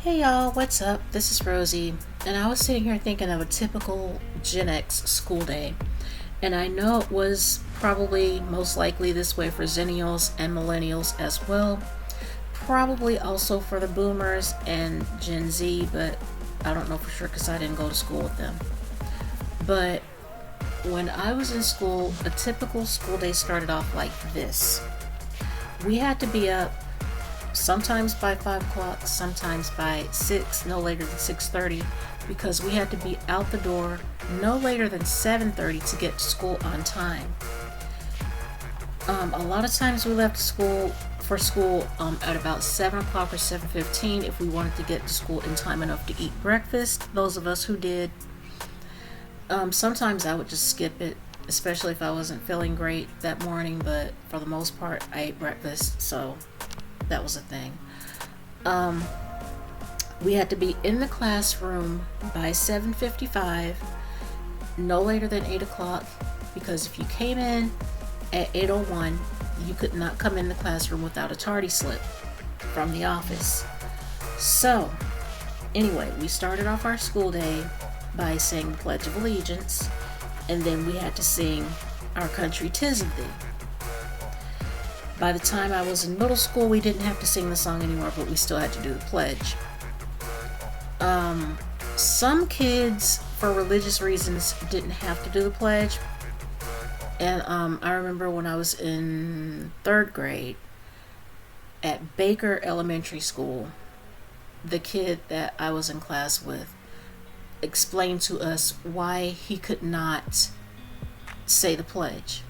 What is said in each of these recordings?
Hey y'all, what's up? This is Rosie, and I was sitting here thinking of a typical Gen X school day. And I know it was probably most likely this way for Zennials and Millennials as well. Probably also for the Boomers and Gen Z, but I don't know for sure because I didn't go to school with them. But when I was in school, a typical school day started off like this. We had to be up sometimes by 5 o'clock, sometimes by 6, no later than 6:30, because we had to be out the door no later than 7:30 to get to school on time. A lot of times we left school at about 7 o'clock or 7:15 if we wanted to get to school in time enough to eat breakfast. Those of us who did. Sometimes I would just skip it, especially if I wasn't feeling great that morning, but for the most part I ate breakfast, so that was a thing. We had to be in the classroom by 7:55, no later than 8 o'clock, because if you came in at 8:01, you could not come in the classroom without a tardy slip from the office. So, anyway, we started off our school day by saying the Pledge of Allegiance, and then we had to sing Our Country 'Tis of Thee. By the time I was in middle school, we didn't have to sing the song anymore, but we still had to do the pledge. Some kids, for religious reasons, didn't have to do the pledge. And I remember when I was in 3rd grade at Baker Elementary School, the kid that I was in class with explained to us why he could not say the pledge.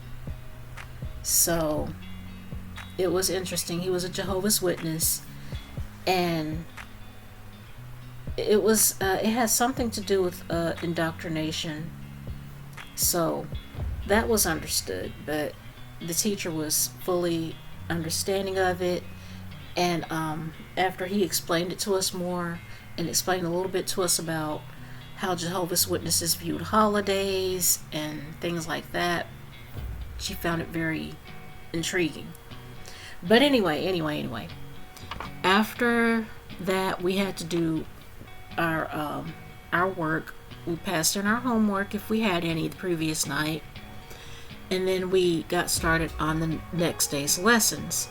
So it was interesting. He was a Jehovah's Witness, and it had something to do with indoctrination. So that was understood, but the teacher was fully understanding of it. And after he explained it to us more and explained a little bit to us about how Jehovah's Witnesses viewed holidays and things like that, she found it very intriguing. But anyway, after that, we had to do our work. We passed in our homework if we had any the previous night, and then we got started on the next day's lessons.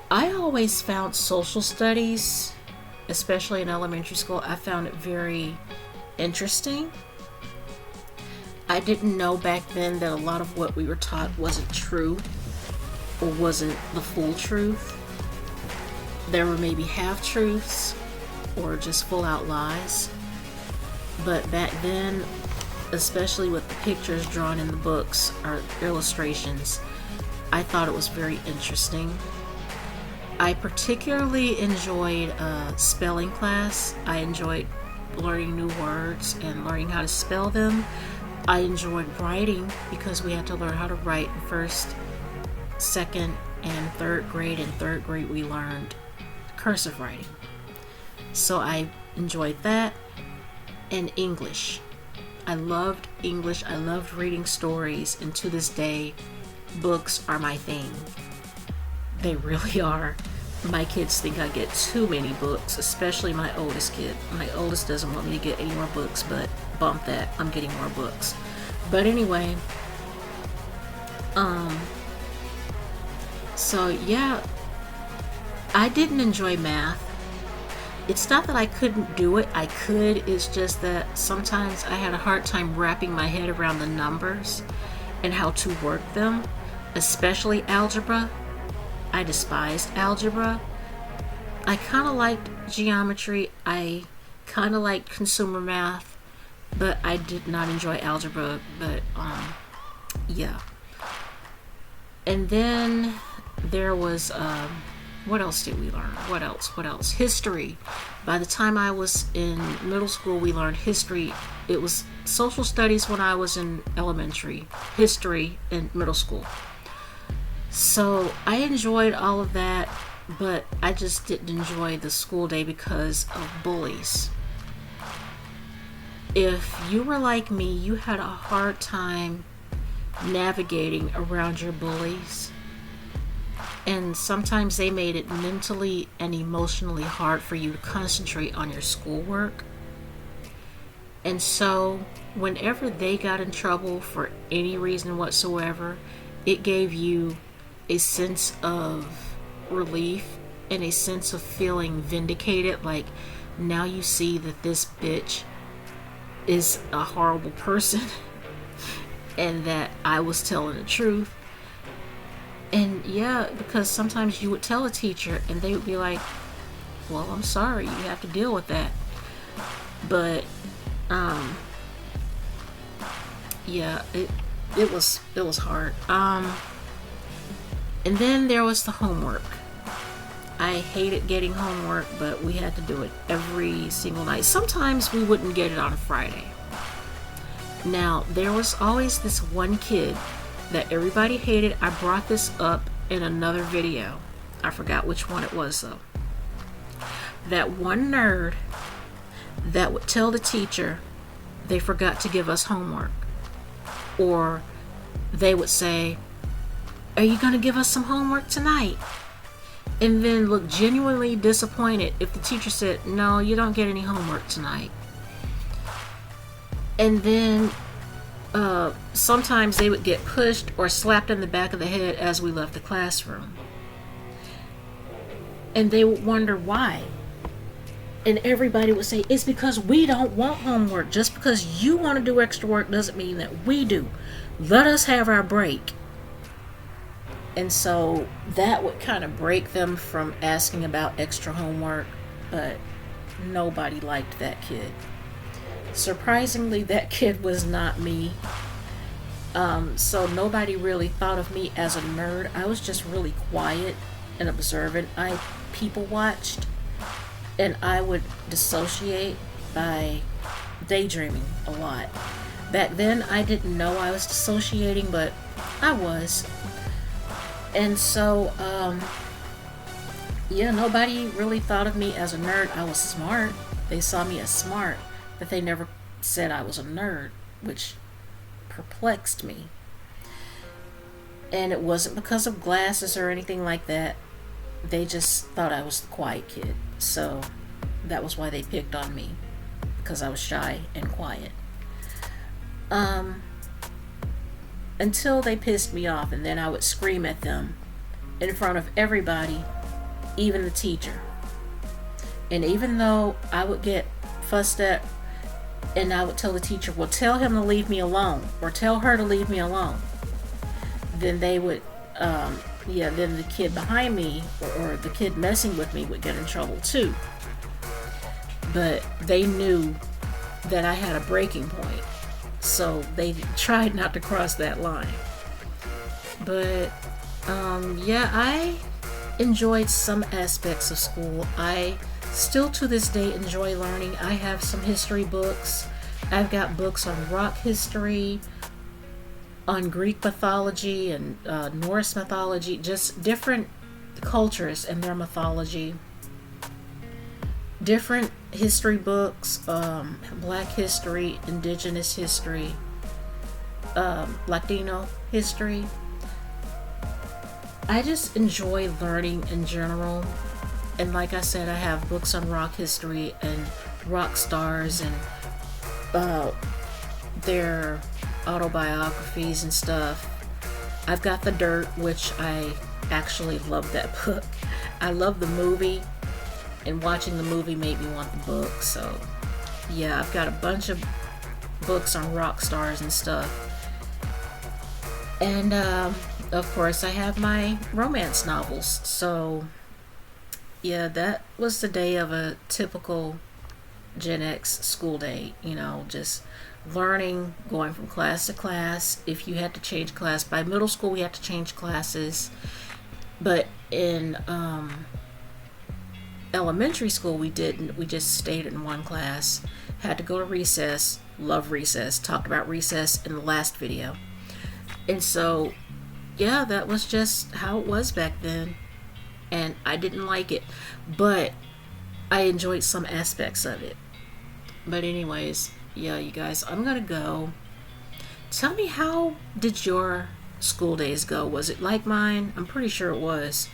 I always found social studies, especially in elementary school, I found it very interesting. I didn't know back then that a lot of what we were taught wasn't true or wasn't the full truth. There were maybe half-truths or just full-out lies. But back then, especially with the pictures drawn in the books or illustrations, I thought it was very interesting. I particularly enjoyed spelling class. I enjoyed learning new words and learning how to spell them. I enjoyed writing because we had to learn how to write in 1st, 2nd, and 3rd grade. In 3rd grade, we learned cursive writing. So I enjoyed that. And English. I loved English. I loved reading stories. And to this day, books are my thing. They really are. My kids think I get too many books, especially my oldest kid. My oldest doesn't want me to get any more books, but bump that. I'm getting more books. But anyway, so yeah, I didn't enjoy math. It's not that I couldn't do it. I could. It's just that sometimes I had a hard time wrapping my head around the numbers and how to work them, especially algebra. I despised algebra. I kind of liked geometry. I kind of liked consumer math, but I did not enjoy algebra. But yeah. And then there was what else did we learn? What else? History. By the time I was in middle school, we learned history. It was social studies when I was in elementary, history in middle school. So I enjoyed all of that, but I just didn't enjoy the school day because of bullies. If you were like me, you had a hard time navigating around your bullies. And sometimes they made it mentally and emotionally hard for you to concentrate on your schoolwork. And so whenever they got in trouble for any reason whatsoever, it gave you a sense of relief and a sense of feeling vindicated. Like, now you see that this bitch is a horrible person and that I was telling the truth. And yeah, because sometimes you would tell a teacher and they would be like, well, I'm sorry, you have to deal with that. But yeah, it was hard. And then there was the homework. I hated getting homework, but we had to do it every single night. Sometimes we wouldn't get it on a Friday. Now, there was always this one kid that everybody hated. I brought this up in another video. I forgot which one it was though. That one nerd that would tell the teacher they forgot to give us homework. Or they would say, are you going to give us some homework tonight? And then look genuinely disappointed if the teacher said, no, you don't get any homework tonight. And then sometimes they would get pushed or slapped in the back of the head as we left the classroom. And they would wonder why. And everybody would say, it's because we don't want homework. Just because you want to do extra work doesn't mean that we do. Let us have our break. And so that would kind of break them from asking about extra homework. But nobody liked that kid. Surprisingly, that kid was not me. So nobody really thought of me as a nerd. I was just really quiet and observant. I people watched, and I would dissociate by daydreaming a lot. Back then, I didn't know I was dissociating, but I was. And so, yeah, nobody really thought of me as a nerd. I was smart. They saw me as smart, but they never said I was a nerd, which perplexed me. And it wasn't because of glasses or anything like that. They just thought I was the quiet kid. So that was why they picked on me, because I was shy and quiet. Until they pissed me off, and then I would scream at them in front of everybody, even the teacher. And even though I would get fussed at, and I would tell the teacher, well, tell him to leave me alone, or tell her to leave me alone, then they would, then the kid behind me, or the kid messing with me, would get in trouble too. But they knew that I had a breaking point, so they tried not to cross that line. But yeah, I enjoyed some aspects of school. I still to this day enjoy learning. I have some history books. I've got books on rock history, on Greek mythology and Norse mythology, just different cultures and their mythology. Different history books, Black history, Indigenous history, Latino history. I just enjoy learning in general. And like I said, I have books on rock history and rock stars and their autobiographies and stuff. I've got The Dirt, which I actually love that book. I love the movie, and watching the movie made me want the book. So yeah, I've got a bunch of books on rock stars and stuff. And of course I have my romance novels. So yeah, that was the day of a typical Gen X school day, you know, just learning, going from class to class. If you had to change class, by middle school we had to change classes, but in elementary school we didn't. We just stayed in one class, had to go to recess. Love recess, talked about recess in the last video. And so yeah, that was just how it was back then, and I didn't like it, but I enjoyed some aspects of it. But anyways, yeah, you guys, I'm gonna go. Tell me, how did your school days go. Was it like mine? I'm pretty sure it was.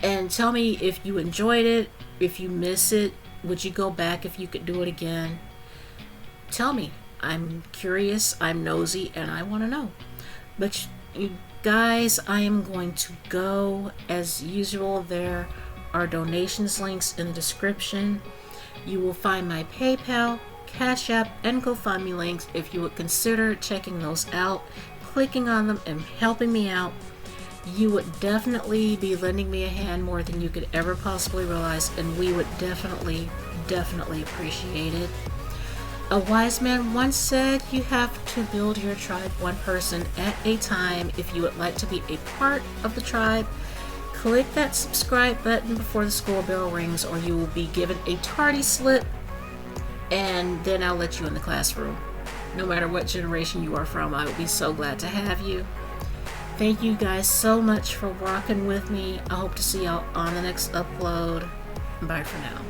And tell me if you enjoyed it, if you miss it, would you go back if you could do it again? Tell me. I'm curious, I'm nosy, and I want to know. But you guys, I am going to go. As usual, there are donations links in the description. You will find my PayPal, Cash App, and GoFundMe links. If you would consider checking those out, clicking on them, and helping me out, you would definitely be lending me a hand more than you could ever possibly realize, and we would definitely appreciate it. A wise man once said, you have to build your tribe one person at a time. If you would like to be a part of the tribe, click that subscribe button before the school bell rings, or you will be given a tardy slip, and then I'll let you in the classroom. No matter what generation you are from, I would be so glad to have you. Thank you guys so much for rocking with me. I hope to see y'all on the next upload. Bye for now.